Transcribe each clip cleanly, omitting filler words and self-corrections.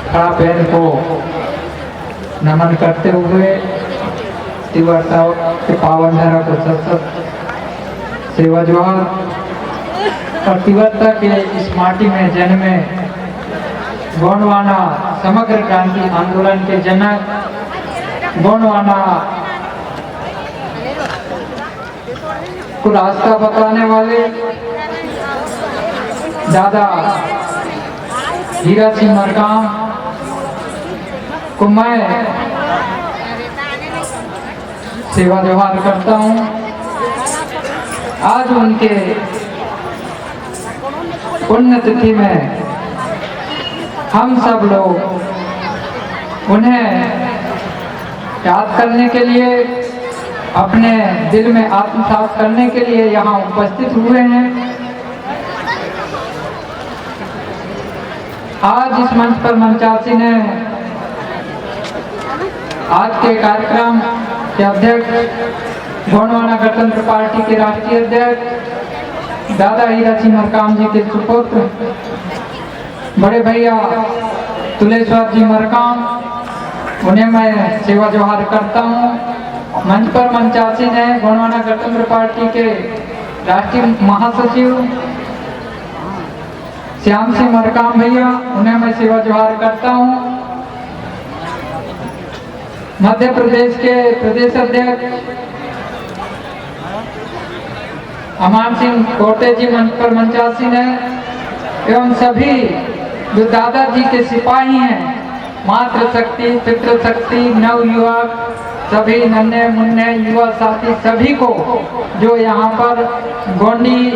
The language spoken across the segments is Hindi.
खड़ा पैर को नमन करते हुए तीव्रता के पावन धारा को सतत सेवा जोहार और तीव्रता के इस माटी में जन्मे गोंडवाना समग्र क्रांति आंदोलन के जनक गोंडवाना को रास्ता बताने वाले दादा हीरा सिंह मरकाम को मैं सेवा जोहार करता हूँ। आज उनके पुण्यतिथि में हम सब लोग उन्हें याद करने के लिए, अपने दिल में आत्मसात करने के लिए यहाँ उपस्थित हुए हैं। आज इस मंच पर मंचासी ने आज के कार्यक्रम के अध्यक्ष गोंडवाना गणतंत्र पार्टी के राष्ट्रीय अध्यक्ष दादा हीरा सिंह मरकाम जी के सुपुत्र बड़े भैया तुलेश्वर जी मरकाम, उन्हें मैं सेवा जोहार करता हूँ। मंच पर मंचासी ने गोंडवाना गणतंत्र पार्टी के राष्ट्रीय महासचिव श्याम सिंह मरकाम भैया, उन्हें मैं सेवा जोहार करता हूँ। मध्य प्रदेश के प्रदेश अध्यक्ष अमान सिंह कोटे जी मंच पर मंचासी ने एवं सभी जो दादाजी के सिपाही हैं, मातृशक्ति, पितृशक्ति, नव युवक, सभी नन्हे मुन्ने युवा साथी सभी को जो यहाँ पर गोंडी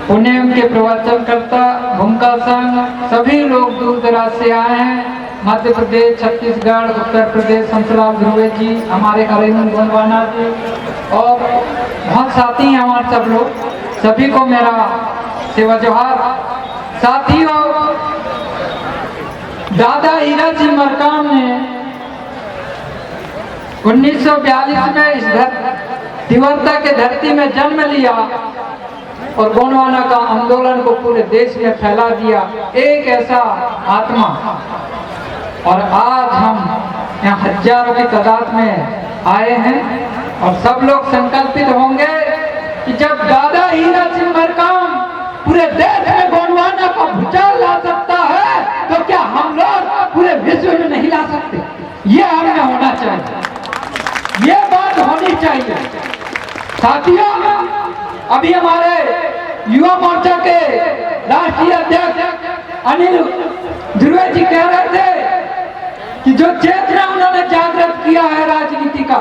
पुण्यम के प्रवचन करता भूमिका संघ सभी लोग दूर दराज से आए हैं। मध्य प्रदेश, छत्तीसगढ़, उत्तर प्रदेश, हंसराज ध्रुवे जी, हमारे अरिंद गोंडवाना जी और बहुत साथी हैं हमारे सब लोग, सभी को मेरा सेवा जोहार। साथियों, दादा हीरा सिंह मरकाम ने 1942 में इस तीव्रता के धरती में जन्म लिया और गोंडवाना का आंदोलन को पूरे देश में फैला दिया, एक ऐसा आत्मा। और आज हम यहाँ हजारों की तादाद में आए हैं और सब लोग संकल्पित होंगे कि जब दादा हीरा सिंह मरकाम पूरे देश में गोंडवाना का भूचाल ला सकता है तो क्या हम लोग पूरे विश्व में नहीं ला सकते? ये हमें होना चाहिए, ये बात होनी चाहिए। साथियों, अभी हमारे युवा मोर्चा के राष्ट्रीय अध्यक्ष अनिल ध्रुवे जी कह रहे थे कि जो चेतना उन्होंने जागृत किया है राजनीति का,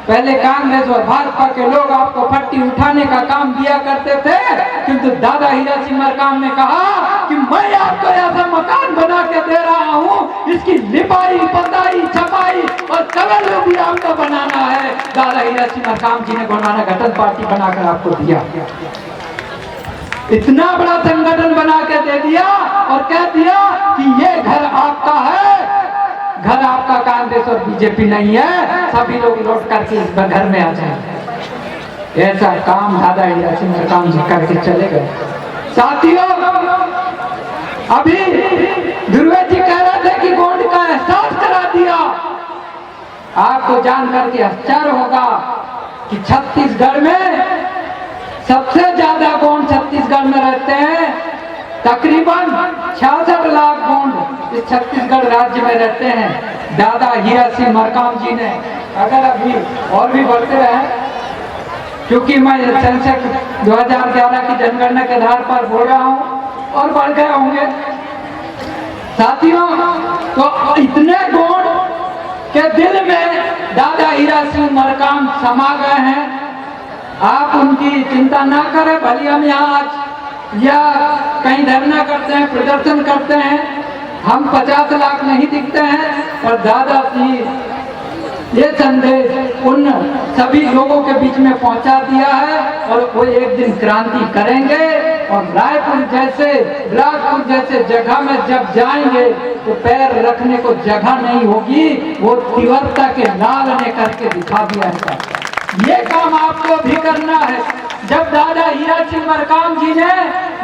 पहले कांग्रेस और भाजपा के लोग आपको फट्टी उठाने का काम दिया करते थे, किंतु दादा हीरा सिंह मरकाम ने कहा कि मैं आपको ऐसा मकान बना के दे रहा हूँ, इसकी लिपाई, पताई, छपाई और कलर भी आपको बनाना है। दादा हीरा सिंह मरकाम जी ने गोंडवाना गणतंत्र पार्टी बनाकर आपको दिया, इतना बड़ा संगठन बना के दे दिया और कह दिया कि ये घर आपका है, घर आपका कांग्रेस और बीजेपी नहीं है, सभी लोग लौट करके इस घर में आ जाए। ऐसा काम दादा हीरा सिंह मरकाम जी करके चले गए। साथियों, अभी ध्रुवे जी कह रहे थे कि गोंड का एहसास करा दिया। आपको जान करके आश्चर्य होगा कि छत्तीसगढ़ में सबसे ज्यादा गोंड छत्तीसगढ़ में रहते हैं, तकरीबन 66 लाख गोंड इस छत्तीसगढ़ राज्य में रहते हैं। दादा हीरा सिंह मरकाम जी ने अगर अभी और भी बढ़ते रहे, क्योंकि मैं सेंसस 2011 की जनगणना के आधार पर बोल रहा हूँ और बढ़ गए होंगे। साथियों, तो इतने गोंड के दिल में दादा हीरा सिंह मरकाम समा गए हैं। आप उनकी चिंता ना करें, भले हम यहाँ आज या कहीं धरना करते हैं, प्रदर्शन करते हैं, हम 50 लाख नहीं दिखते हैं, पर दादा जी ये संदेश उन सभी लोगों के बीच में पहुंचा दिया है और वो एक दिन क्रांति करेंगे और रायपुर जैसे, बिलासपुर जैसे जगह में जब जाएंगे तो पैर रखने को जगह नहीं होगी। वो तीव्रता के लाल ने करके दिखा दिया है। ये काम आपको भी करना है। जब दादा हीरा सिंह मरकाम जी ने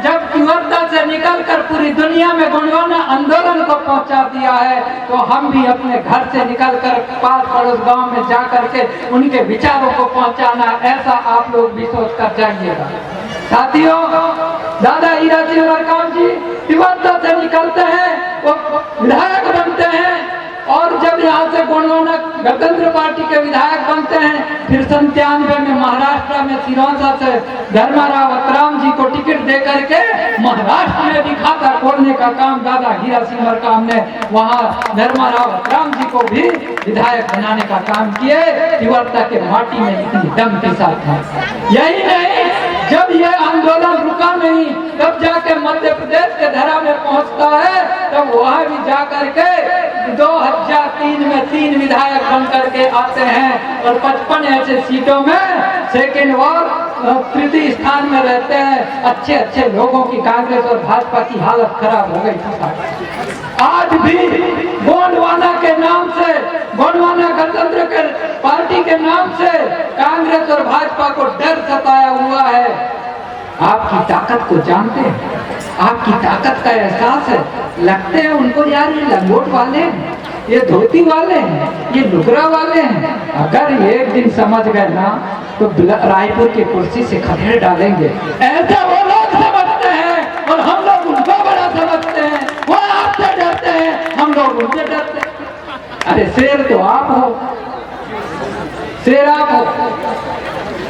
जब तिवर्ता से निकलकर पूरी दुनिया में गोंडवाना आंदोलन को पहुंचा दिया है, तो हम भी अपने घर से निकलकर पास पड़ोस गांव में जाकर के उनके विचारों को पहुंचाना, ऐसा आप लोग भी सोच कर जाइएगा। साथियों, दादा हीरा सिंह मरकाम जी तिवर्ता से निकलते हैं, वो विधायक बनते हैं, और जब यहाँ से गोंडवाना गणतंत्र पार्टी के विधायक बनते हैं, फिर 97 में महाराष्ट्र में सिरोंचा से धर्माराव अतराम जी को टिकट दे करके महाराष्ट्र में भी खाता खोलने का काम दादा हीरा सिंह मरकाम ने वहाँ धर्माराव अतराम जी को भी विधायक बनाने का काम किए। तिवर्ता के माटी में इतनी दम के साथ था। यही नहीं, जब ये आंदोलन रुका नहीं, तब जाके मध्य प्रदेश के धरा में पहुंचता है, तब वहां भी जाकर के 2003 में 3 विधायक बन करके आते हैं और 55 ऐसे सीटों में सेकेंड और तृतीय स्थान में रहते हैं। अच्छे अच्छे लोगों की कांग्रेस और भाजपा की हालत खराब हो गई थी। आज भी गोंडवाना के नाम से, गोंडवाना गणतंत्र के पार्टी के नाम से कांग्रेस और भाजपा को डर सताया हुआ है। आपकी ताकत को जानते हैं, आपकी ताकत का एहसास है। लगते हैं उनको यार ये लंगोट वाले हैं, ये धोती वाले हैं, ये लुगरा वाले हैं। अगर एक दिन समझ गए ना, तो रायपुर की कुर्सी से खदेड़ डालेंगे। ऐसा वो लोग समझते हैं और हम लोग उनको बड़ा समझते हैं। वो आपसे डरते हैं, हम लोग उनसे डरते हैं। अरे शेर तो आप हो, शेर आप हो,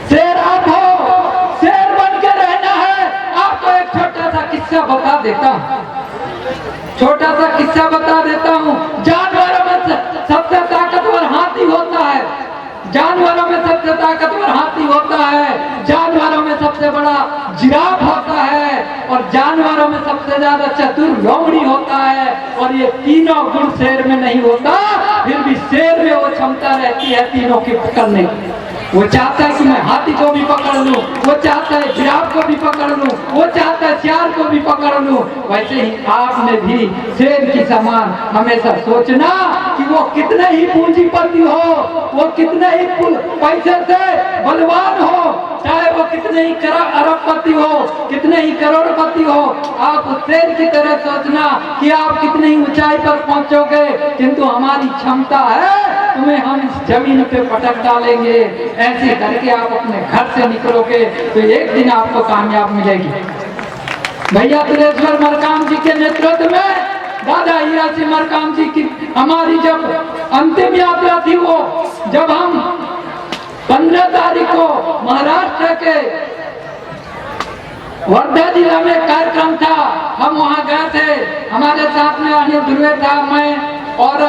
शेर आप हो, शेर बन के रहना है। आपको एक छोटा सा किस्सा बता देता हूँ, छोटा सा किस्सा बता देता हूँ। जानवरों में सबसे ताकतवर हाथी होता है, जानवरों में सबसे ताकतवर हाथी होता है, जानवरों में सबसे बड़ा जिराफ होता है, और जानवरों में सबसे ज्यादा चतुर लोमड़ी होता है। और ये तीनों गुण शेर में नहीं होता, फिर भी शेर में वो क्षमता रहती है तीनों की पकड़ने की। वो चाहता है कि मैं हाथी को भी पकड़ लूं, वो चाहता है जिराफ को भी पकड़ लूं, वो चाहता है सियार को भी पकड़ लूं। वैसे ही आपने भी शेर की समान हमेशा सोचना कि वो कितने ही पूंजीपति हो, वो कितने ही पैसे से बलवान हो, चाहे वो कितने ही अरबपति हो, कितने ही करोड़पति हो, आप उस शेर की तरह सोचना कि आप कितनी ऊंचाई पर पहुंचोगे। किंतु हमारी क्षमता है, तुम्हें हम इस जमीन पे पटक डालेंगे। ऐसे करके आप अपने घर से निकलोगे तो एक दिन आपको कामयाब मिलेगी। भैया तिलेश्वर मरकाम जी के नेतृत्व में दादा हीरा सिंह मरकाम जी की हमारी जब अंतिम यात्रा थी, वो जब हम 15 तारीख को महाराष्ट्र के वर्धा जिला में कार्यक्रम था, हम वहाँ गए थे। हमारे साथ में अनिल ध्रुवे था, मैं और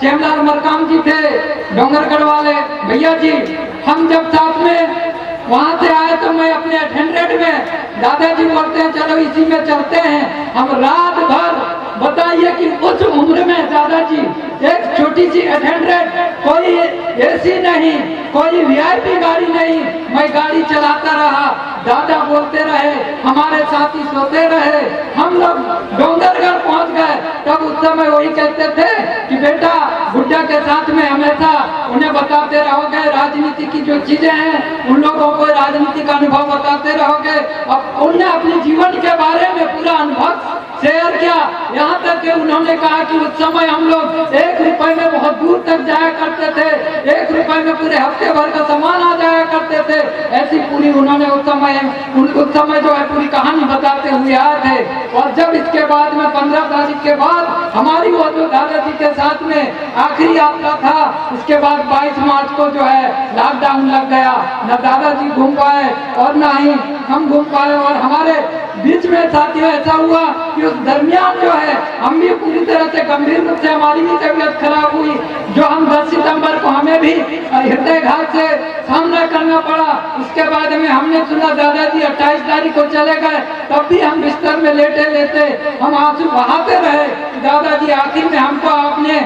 चेमलाल मरकाम जी थे, डोंगरगढ़ वाले भैया जी। हम जब साथ में वहां से आए तो मैं अपने 800 में, दादाजी बोलते हैं चलो इसी में चलते हैं। हम रात भर, बताइए कि उस उम्र में दादाजी एक छोटी सी 800, कोई एसी नहीं, कोई वीआईपी गाड़ी नहीं, मैं गाड़ी चलाता रहा, दादा बोलते रहे, हमारे साथी सोते रहे। हम लोग डोंगरगढ़ पहुंच गए, तब उस समय वही कहते थे कि बेटा गुड्डा के साथ में हमेशा उन्हें बताते रहोगे राजनीति की जो चीजें हैं, उन लोगों को राजनीति का अनुभव बताते रहोगे। अब उन्हें अपने जीवन के बारे में पूरा अनुभव शेयर किया, यहाँ तक कि उन्होंने कहा कि उस समय हम लोग 1 रुपए में बहुत दूर तक जाया करते थे, 1 रुपए में पूरे हफ्ते भर का सामान आ जाया करते थे। ऐसी पूरी उन्होंने उस समय जो है पूरी कहानी बताते हुए आए थे। और जब इसके बाद में 15 तारीख के बाद हमारी वो जो दादाजी के साथ में आखिरी यात्रा था, उसके बाद 22 मार्च को जो है लॉकडाउन लग गया, न दादाजी घूम पाए और न ही हम घूम पाए। और हमारे बीच में साथियों ऐसा हुआ कि उस दरमियान जो है हम भी पूरी तरह से गंभीर रूप से हमारी भी तबीयत खराब हुई, जो हम 10 सितंबर को हमें भी हृदय घात से सामना करना पड़ा। उसके बाद में हमने सुना दादाजी 28 तारीख को चले गए, तब भी हम बिस्तर में लेटे लेते हम आंसू बहाते रहे। दादाजी आखिर में हमको आपने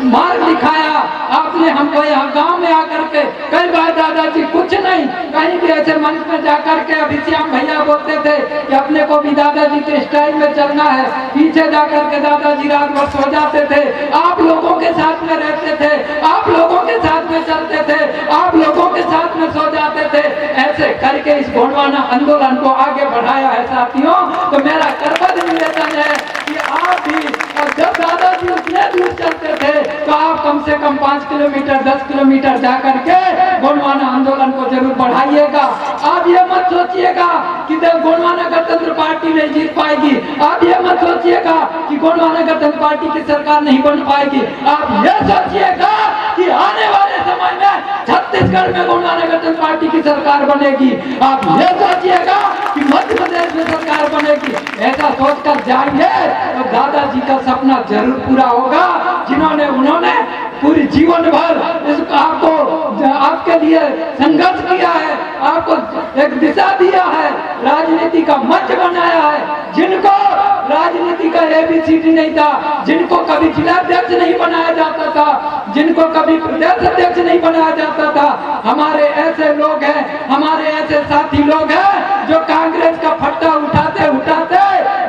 मार्ग दिखाया, आपने हमको यहाँ गांव में आकर के कई बार दादाजी कुछ नहीं, कहीं भी ऐसे मंच में जाकर के अभी श्याम भैया बोलते थे कि अपने को भी दादाजी के स्टाइल में चलना है, पीछे जाकर के दादाजी रात भर सो जाते थे, आप लोगों के साथ में रहते थे, आप लोगों के साथ में चलते थे, आप लोगों के साथ में सो जाते थे। ऐसे करके इस गोंडवाना आंदोलन को आगे बढ़ाया है साथियों। तो मेरा करबद्ध निवेदन है कि आप भी, और जब दादाजी उतने दूर चलते थे तो आप कम से कम 5 किलोमीटर 10 किलोमीटर जा करके गोंडवाना आंदोलन को जरूर बढ़ाइएगा। आप ये मत सोचिएगा कि गोंडवाना गणतंत्र पार्टी नहीं जीत पाएगी, आप ये मत सोचिएगा कि गोंडवाना गणतंत्र पार्टी की सरकार नहीं बन पाएगी। आप ये सोचिएगा कि आने वाले समय में छत्तीसगढ़ में गोंडवाना गणतंत्र पार्टी की सरकार बनेगी। आप ये सोचिएगा कि मध्य प्रदेश में सरकार बनेगी। ऐसा सोचकर जाएंगे तो दादाजी का सपना जरूर पूरा होगा, जिन्होंने उन्होंने पूरी जीवन भर इस आपको आपके लिए संघर्ष किया है, आपको एक दिशा दिया है, राजनीति का मंच बनाया है। जिनको राजनीति का ABCD नहीं था, जिनको कभी जिलाध्यक्ष नहीं बनाया जाता था, जिनको कभी प्रदेश अध्यक्ष नहीं बनाया जाता था, हमारे ऐसे लोग हैं, हमारे ऐसे साथी लोग हैं जो कांग्रेस का फट्टा उठाते उठाते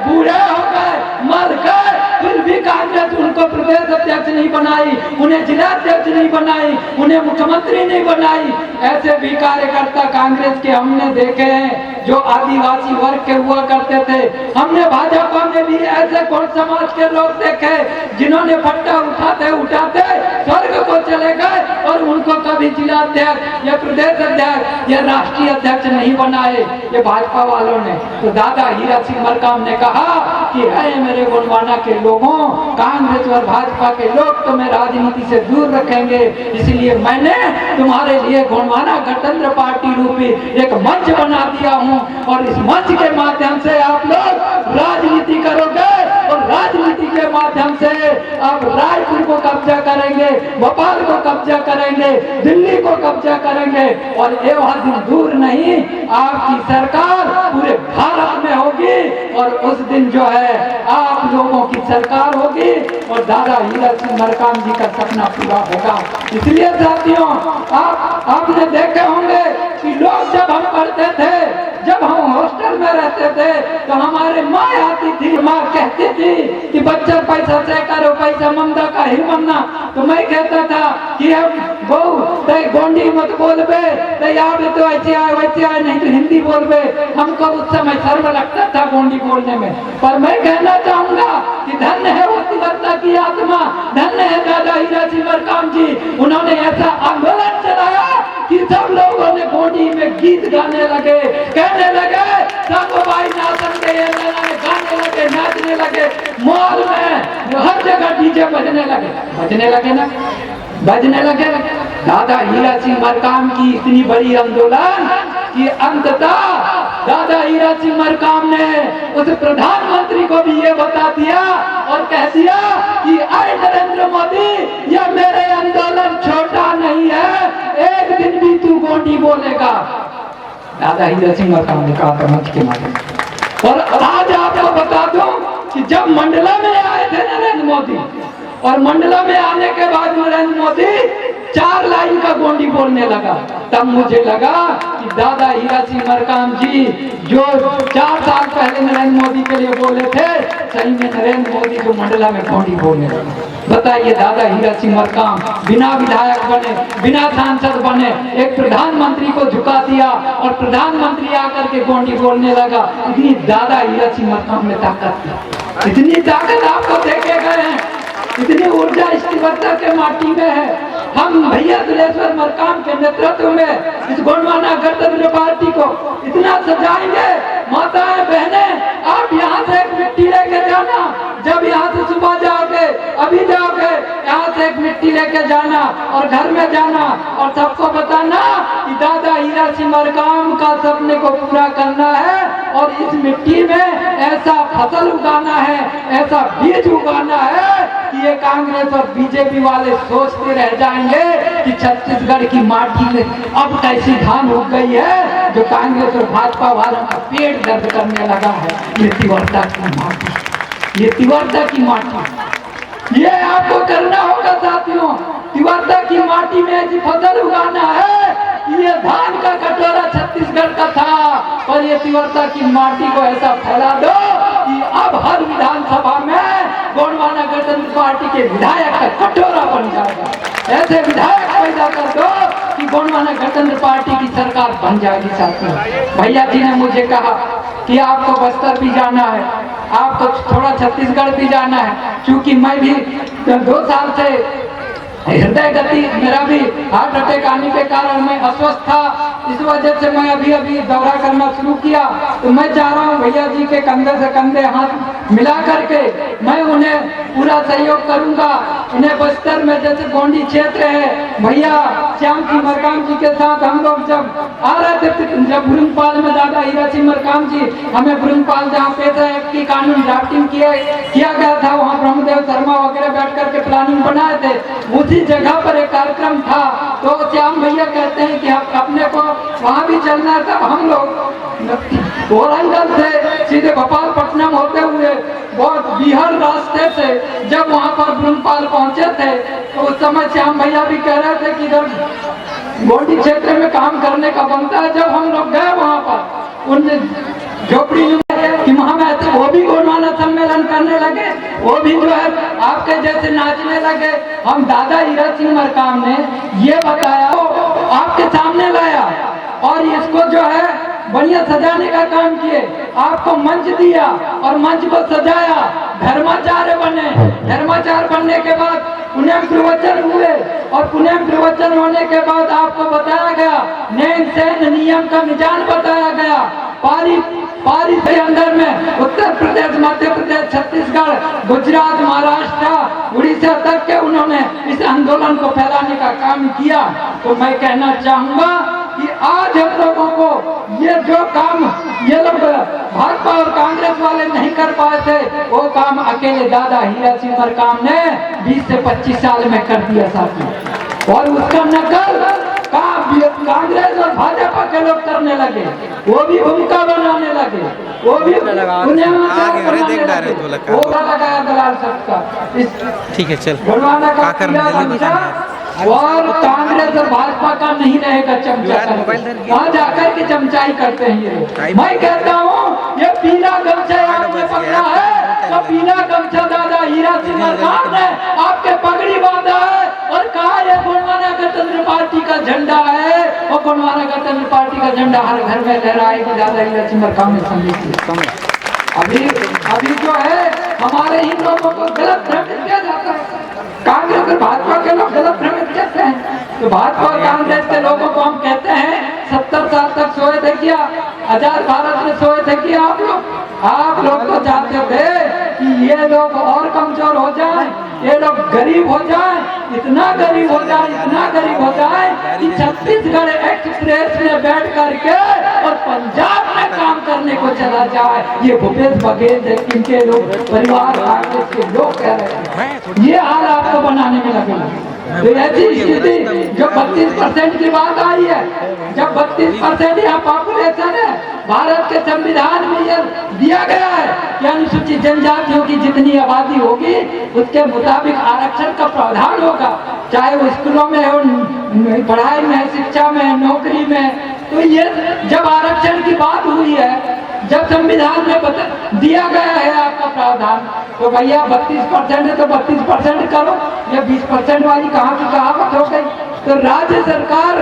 बूढ़े हो गए, मर गए, फिर भी कांग्रेस उनको प्रदेश अध्यक्ष नहीं बनाई, उन्हें जिलाध्यक्ष नहीं बनाई, उन्हें मुख्यमंत्री नहीं बनाई। ऐसे भी कार्यकर्ता कांग्रेस के हमने देखे हैं जो आदिवासी वर्ग के हुआ करते थे। हमने भाजपा में भी ऐसे कौन समाज के लोग देखे जिन्होंने फट्टा उठाते उठाते स्वर्ग को चले गए और उनको कभी जिलाध्यक्ष या प्रदेश अध्यक्ष या राष्ट्रीय अध्यक्ष नहीं बनाए, ये भाजपा वालों ने। तो दादा हीरा सिंह मरकाम ने कहा कि है मेरे गोंडवाना के लोगों, कांग्रेस और भाजपा के लोग तुम्हें राजनीति से दूर रखेंगे, इसलिए मैंने तुम्हारे लिए गोंडवाना गणतंत्र पार्टी रूपी एक मंच बना दिया हूँ और इस मंच के माध्यम से आप लोग राजनीति करोगे और राजनीति के माध्यम से आप रायपुर को कब्जा करेंगे, भोपाल को कब्जा करेंगे, दिल्ली को कब्जा करेंगे और ये दिन दूर नहीं, आपकी सरकार पूरे भारत में होगी और उस दिन जो है आप लोगों की सरकार होगी और दादा हीरा सिंह मरकाम जी का सपना पूरा होगा। इसलिए साथियों, आपने देखे होंगे कि लोग जब हम पढ़ते थे, जब हम हॉस्टल में रहते थे तो हमारे माँ आती थी, माँ कहती थी कि बच्चा पैसा से करो, पैसा ममदा का ही बनना। तो मैं कहता था कि अब बहु ते गोंडी मत बोलबे, ते याद तो ऐसे आए नहीं तो हिंदी बोलबे। हमको उस समय शर्म लगता था गोंडी बोलने में, पर मैं कहना चाहूंगा कि धन्य है वो तिवरता की आत्मा, धन्य है दादा हीरा सिंह मरकाम जी। उन्होंने ऐसा आंदोलन चलाया कि सब लोगों ने गोंडी में गीत गाने लगे, कहने लगे सबको भाई नाचन के, गाने लगे, नाचने लगे, मॉल में हर जगह डीजे बजने लगे ना, बजने लगे। दादा हीरा सिंह मरकाम की इतनी बड़ी आंदोलन कि अंततः दादा हीरा सिंह मरकाम ने उस प्रधानमंत्री को भी ये बता दिया और कह दिया कि आए नरेंद्र मोदी, यह मेरे आंदोलन छोटा नहीं है, एक दिन भी तू गोंडी बोलेगा। दादा हीरा सिंह मरकाम ने कहा था मंच के माध्यम। और आज आपको बता दूं कि जब मंडला में आए थे नरेंद्र मोदी और मंडला में आने के बाद नरेंद्र मोदी 4 लाइन का गोंडी बोलने लगा, तब मुझे लगा कि दादा हीरा सिंह मरकाम जी जो 4 साल पहले नरेंद्र मोदी के लिए बोले थे, सही में नरेंद्र मोदी जो मंडला में गोंडी बोलने लगा। बताइए, दादा हीरा सिंह मरकाम बिना विधायक बने, बिना सांसद बने एक प्रधानमंत्री को झुका दिया और प्रधानमंत्री आकर के गोंडी बोलने लगा। इतनी दादा हीरा सिंह मरकाम में ताकत थी, इतनी ताकत आपको देखे गए हैं, इतनी ऊर्जा इस तिवरता के माटी में है। हम भैया दिलेश्वर मरकाम के नेतृत्व में इस गोंडवाना गणतंत्र पार्टी को इतना सजाएंगे। माताएं बहनें, आप यहाँ से एक मिट्टी लेके जाना, जब यहाँ से सुबह जाओगे, अभी जाओगे, यहाँ से एक मिट्टी लेके जाना और घर में जाना और सबको बताना कि दादा हीरा सिंह मरकाम का सपने को पूरा करना है और इस मिट्टी में ऐसा फसल उगाना है, ऐसा बीज उगाना है कि ये कांग्रेस और बीजेपी वाले सोचते रह जाएंगे कि छत्तीसगढ़ की माटी में अब कैसी धान उग गई है जो कांग्रेस और भाजपा वालों का पेट दर्द करने लगा है। ये तिवरता की माटी, ये तिवरता की माटी, ये आपको करना होगा साथियों। तिवरता की माटी में ऐसी फसल उगाना है, ये धान का कटोरा छत्तीसगढ़ का था और ये तिवरता की माटी को ऐसा फैला दो कि अब हर विधानसभा में गोंडवाना गणतंत्र पार्टी के विधायक का कटोरा बन जाएगा। ऐसे विधायक पैदा कर दो कि गोंडवाना गणतंत्र पार्टी की सरकार बन जाएगी। साथियों, भैया जी ने मुझे कहा कि आपको बस्तर भी जाना है, आपको थोड़ा छत्तीसगढ़ भी जाना है, क्योंकि मैं भी 2 साल से हृदय गति मेरा भी हार्ट अटैक आने के कारण मैं अस्वस्थ था। इस वजह से मैं अभी दौरा करना शुरू किया। तो मैं चाह रहा हूँ भैया जी के कंधे से कंधे हाथ मिला करके मैं उन्हें पूरा सहयोग करूंगा। उन्हें बस्तर में जैसे गोंडी क्षेत्र है, भैया श्याम सिंह मरकाम जी के साथ हम लोग जब आ रहे थे, जब बुरंगपाल में दादा हीरा सिंह मरकाम जी हमें बुरंगपाल जहाँ पैसा एक्ट की कानून ड्राफ्टिंग किया गया था, वहाँ ब्रह्मदेव शर्मा वगैरह बैठ करके प्लानिंग बनाए थे, उसी जगह पर एक कार्यक्रम था। तो श्याम भैया कहते हैं कि अपने को वहाँ भी चलना था। हम लोग वारंगल से सीधे भोपालपट्टनम होते हुए बहुत बिहार रास्ते से जब वहाँ पर बुरंगपाल पहुँचे थे, तो उस समय श्याम भैया भी कह रहे थे कि इधर गोंडी क्षेत्र में काम करने का बनता है। जब हम लोग गए वहाँ पर उन झोपड़ी कि वहाँ वो भी गोंडवाना सम्मेलन करने लगे, वो भी जो है आपके जैसे नाचने लगे। हम दादा हीरा सिंह मरकाम ने ये बताया, आपके सामने लाया और इसको जो है बढ़िया सजाने का काम किए, आपको मंच दिया और मंच को सजाया, धर्माचार्य बने। धर्माचार्य बनने के बाद पुण्य प्रवचन हुए और पुण्य प्रवचन होने के बाद आपको बताया गया, नैन सैन नियम का निजान बताया गया। पारी के अंदर में उत्तर प्रदेश, मध्य प्रदेश, छत्तीसगढ़, गुजरात, महाराष्ट्र, उड़ीसा तक के उन्होंने इस आंदोलन को फैलाने का काम किया। तो मैं कहना चाहूंगा कि आज हम लोगों को ये जो काम ये लोग भाजपा और कांग्रेस वाले नहीं कर पाए थे, वो काम अकेले दादा हीरा सिंह मरकाम ने 20 से 25 साल में कर दिया साथी। और उसका नकल कांग्रेस और भाजपा के लोग करने लगे, वो भी भूमिका बनाने लगे, वो भी लगाया दलाल सबका। ठीक है, चल गोंडवाना का और कांग्रेस और भाजपा का नहीं रहेगा चमचा। वहाँ जाकर के चमचाई करते हैं ये। मैं कहता हूँ ये पीला गमछा आपने पकड़ा है, तो पीला गमछा दादा हीरा सिंह मरकाम ने आपके पगड़ी बांधा है और कहा ये गोंडवाना गणतंत्र पार्टी का झंडा है, और गोंडवाना गणतंत्र पार्टी का झंडा हर घर में लहराएगी। दादा हीरा सिंह मरकाम ने संदेश दिया। अभी जो है हमारे ही लोगों को गलत भ्रमित किया जाता है। कांग्रेस और भाजपा के लोग गलत भ्रमित कहते हैं, तो भाजपा और कांग्रेस के लोगों को हम कहते हैं 70 साल तक सोए थे क्या? आजाद भारत में सोए थे क्या? आप लोग तो चाहते थे कि ये लोग और कमजोर हो जाएं, ये लोग गरीब हो जाएं, इतना गरीब हो जाए, इतना गरीब हो जाए कि छत्तीसगढ़ एक्सप्रेस में बैठ करके और पंजाब में काम करने को चला जाए। ये भूपेश बघेल इनके लोग परिवार कांग्रेस के लोग कह रहे हैं, ये हाल आपको बनाने में लगेगा। तो ऐसी स्थिति जो 32% की बात आई है, जब 32% यहाँ पॉपुलेशन है, भारत के संविधान में यह दिया गया है कि अनुसूचित जनजातियों की जितनी आबादी होगी उसके मुताबिक आरक्षण का प्रावधान होगा, चाहे वो स्कूलों में हो, पढ़ाई में, शिक्षा में, नौकरी में। तो ये जब आरक्षण की बात हुई है, जब संविधान में दिया गया है आपका प्रावधान, तो भैया 32% है तो 32% करो। ये 20% वाली कहाँ की कहावत हो गई? तो राज्य सरकार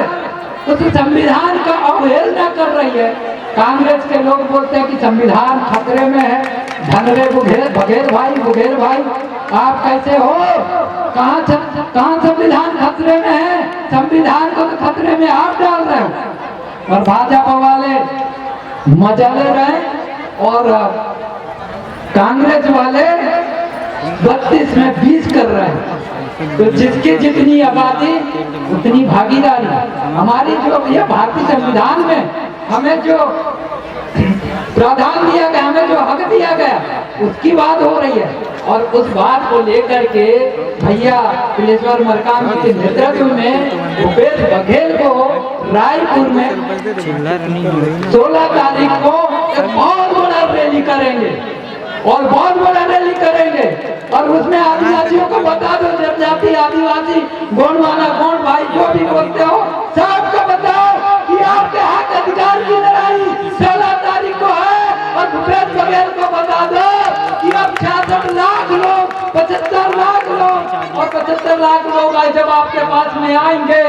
उस संविधान का अवहेलना कर रही है। कांग्रेस के लोग बोलते हैं कि संविधान खतरे में है। धनरे बघेल भाई आप कैसे हो? कहाँ संविधान खतरे में है? संविधान को तो खतरे में आप डाल रहे हो। और भाजपा वाले मजा ले रहे और कांग्रेस वाले 32 में 20 कर रहे हैं। तो जिसकी जितनी आबादी उतनी भागीदारी। हमारी जो ये भारतीय संविधान में हमें जो प्रावधान दिया गया, हमें जो हक दिया गया, उसकी बात हो रही है। और उस बात को लेकर के भैया पिलेश्वर मरकाम जी के नेतृत्व में भूपेश बघेल को रायपुर में 16 तारीख को एक बहुत बड़ा रैली करेंगे और बहुत बड़ा रैली करेंगे। और उसमें आदिवासियों को बता दो, जनजाति, आदिवासी, गोंडवाना, गोंड भाई जो भी बोलते हो, सबको बताओ कि आपके हक अधिकार की लड़ाई 16 तारीख को है। और भूपेश बघेल को बता दो कि अब 66 लाख लोग, 75 लाख लोग और 75 लाख लोग जब आपके पास में आएंगे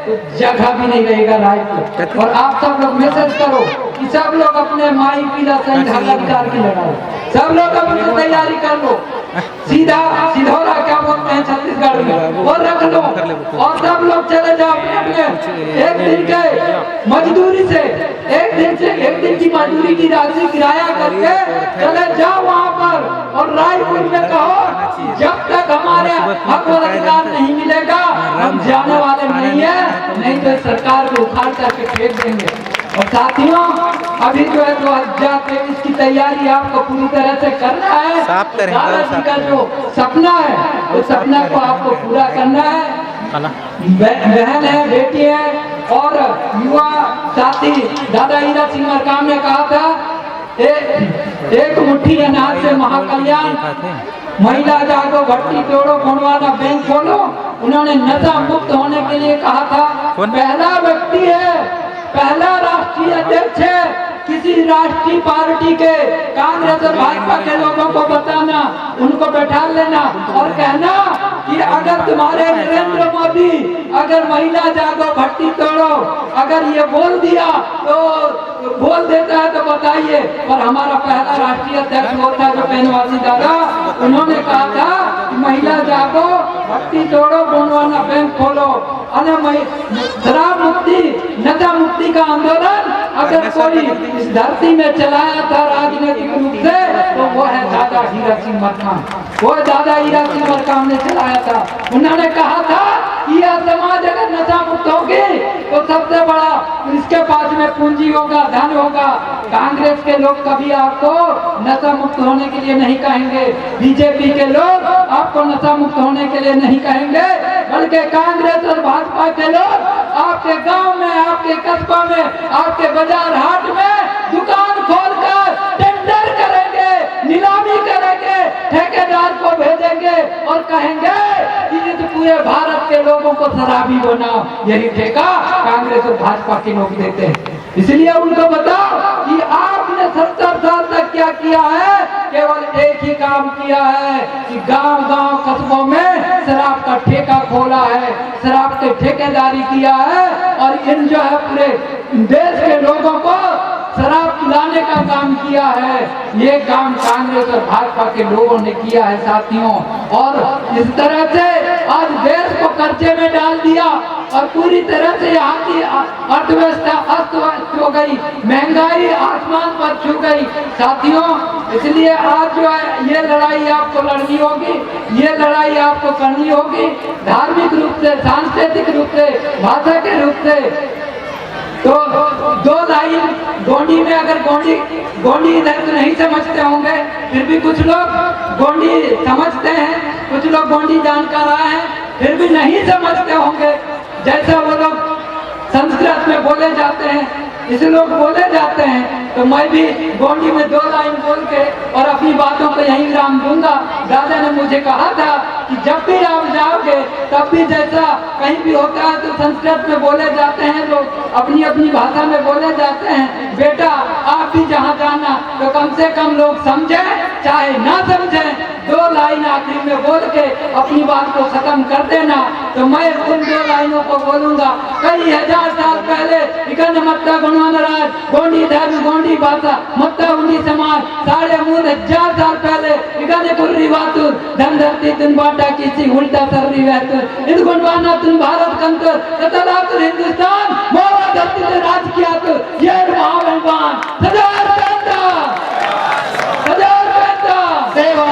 तो जगह भी नहीं रहेगा राय को। और आप सब लोग मैसेज करो कि सब लोग अपने माई पीला सही धागा विचार की लगाओ, सब लोग अपनी तैयारी कर लो। सीधा सिधौरा क्या बोलते हैं छत्तीसगढ़ में, वो रख लो और सब लोग चले जाओ अपने अपने एक दिन के मजदूरी से, एक दिन की मजदूरी की राशि किराया करके चले जाओ वहाँ पर और रायपुर में कहो जब तक हमारे हक और अधिकार नहीं मिलेगा हम जाने वाले नहीं है, नहीं तो सरकार को उखाड़ करके फेंक देंगे। और साथियों अभी जो है 2023 की तैयारी आपको पूरी तरह से करना है। दादाजी का जो सपना है उस सपना को आपको पूरा करना है। बहन है, बेटी है और युवा साथी दादा हीरा सिंह मरकाम ने कहा था एक मुट्ठी अनाज से महाकल्याण, महिला जागो भट्टी तोड़ो गुणवाना बैंक खोलो। उन्होंने नशा मुक्त होने के लिए कहा था। पहला व्यक्ति है, पहला राष्ट्रीय अध्यक्ष है किसी राष्ट्रीय पार्टी के, कांग्रेस और भाजपा के लोगों को बताना, उनको बैठा लेना और कहना कि अगर तुम्हारे नरेंद्र मोदी अगर महिला जागो भट्टी तोड़ो अगर ये बोल दिया तो बोल देता है तो बताइए। पर हमारा पहला राष्ट्रीय अध्यक्ष वो था जो पेनवासी दादा, उन्होंने कहा था कि महिला जागो भट्टी तोड़ो गुणवाना बैंक खोलो। शराब मुक्ति नशा मुक्ति का आंदोलन अगर कोई इस धरती में चलाया था राजनीतिक रूप से तो वो है दादा हीरा सिंह मरकाम। वो दादा हीरा सिंह मरकाम ने चलाया था। उन्होंने कहा था कि यह समाज अगर नशा मुक्त होगी तो सबसे बड़ा इसके पास में पूंजी होगा, धन होगा। कांग्रेस के लोग कभी आपको नशा मुक्त होने के लिए नहीं कहेंगे, बीजेपी के लोग आपको नशा मुक्त होने के लिए नहीं कहेंगे, बल्कि कांग्रेस और भाजपा के लोग आपके गांव में, आपके कस्बा में, आपके बाजार हाट में दुकान खोलकर टेंडर करेंगे, नीलामी करेंगे, ठेकेदार को भेजेंगे और कहेंगे कि इस पूरे भारत के लोगों को शराबी बनाओ। यही ठेका कांग्रेस और भाजपा के लोग देते हैं। इसलिए उनको बताओ कि आपने 70 साल तक क्या किया है। केवल एक ही काम किया है कि गांव-गांव कस्बों में शराब का ठेका खोला है, शराब के ठेकेदारी किया है और इन जो है पूरे देश के लोगों को शराब पिलाने का काम किया है। ये काम कांग्रेस और भाजपा के लोगों ने किया है साथियों। और इस तरह से आज देश को कर्जे में डाल दिया और पूरी तरह से यहाँ की अर्थव्यवस्था अस्त व्यस्त हो गई, महंगाई आसमान पर छू गई साथियों। इसलिए आज जो है ये लड़ाई आपको लड़नी होगी, ये लड़ाई आपको करनी होगी धार्मिक रूप से, सांस्कृतिक रूप से, भाषा के रूप से। तो दो लाइन गोंडी में, अगर गोंडी इधर तो नहीं समझते होंगे, फिर भी कुछ लोग गोंडी समझते हैं, कुछ लोग गोंडी जानकार आए हैं, फिर भी नहीं समझते होंगे। जैसा वो लोग संस्कृत में बोले जाते हैं, इसे लोग बोले जाते हैं, तो मैं भी गोंडी में 2 लाइन बोल के और अपनी बातों को यहीं विराम दूंगा। दादा ने मुझे कहा था कि जब भी आप जाओगे तब भी जैसा कहीं भी होता है तो संस्कृत में बोले जाते हैं लोग, अपनी अपनी भाषा में बोले जाते हैं। बेटा आप भी जहाँ जाना तो कम से कम लोग समझें, चाहे ना समझें, 2 लाइन आखिरी में बोल के अपनी बात को खत्म कर देना। तो मैं उन 2 लाइनों को बोलूंगा। कई हजार साल पहले इकन मत्ता गुणवान राज गोंडी धर्म गोंडी भाषा मत्ता उन्नी समाज 3,500 साल पहले इकन कुर्री बातुर धन धरती तुन बाटा किसी उल्टा सर्री वहतुर इन गुणवाना तुन भारत कंतर कतलातुर हिंदुस्तान मोरा धरती ने राज किया तो ये महाबलवान सदार पैदा सेवा।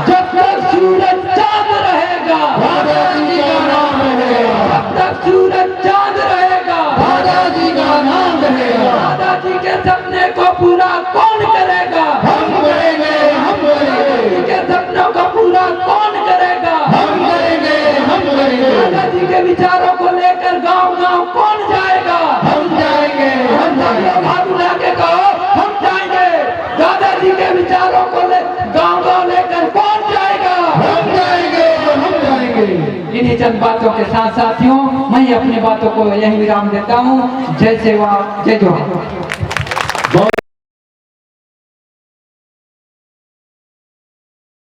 जब तक सूरज चांद रहेगा दादाजी का नाम रहेगा, जब तक सूरज चांद रहेगा दादाजी का नाम रहेगा। दादाजी के सपने को पूरा कौन करेगा? हम करेंगे, हम करेंगे। दादाजी के सपनों को पूरा कौन करेगा? हम करेंगे, हम करेंगे। दादाजी के विचारों को लेकर गांव-गांव कौन जाएगा? हम जाएंगे, हम जाएंगे। हाथ उठा के कहो हम जाएंगे। दादाजी के विचारों को गांव-गांव लेकर कौन जाएगा? हम जाएंगे, हम जाएंगे। इन्हीं चंद बातों के साथ साथियों मैं अपनी बातों को यहीं विराम देता हूँ। जय सेवा, जय जोहार।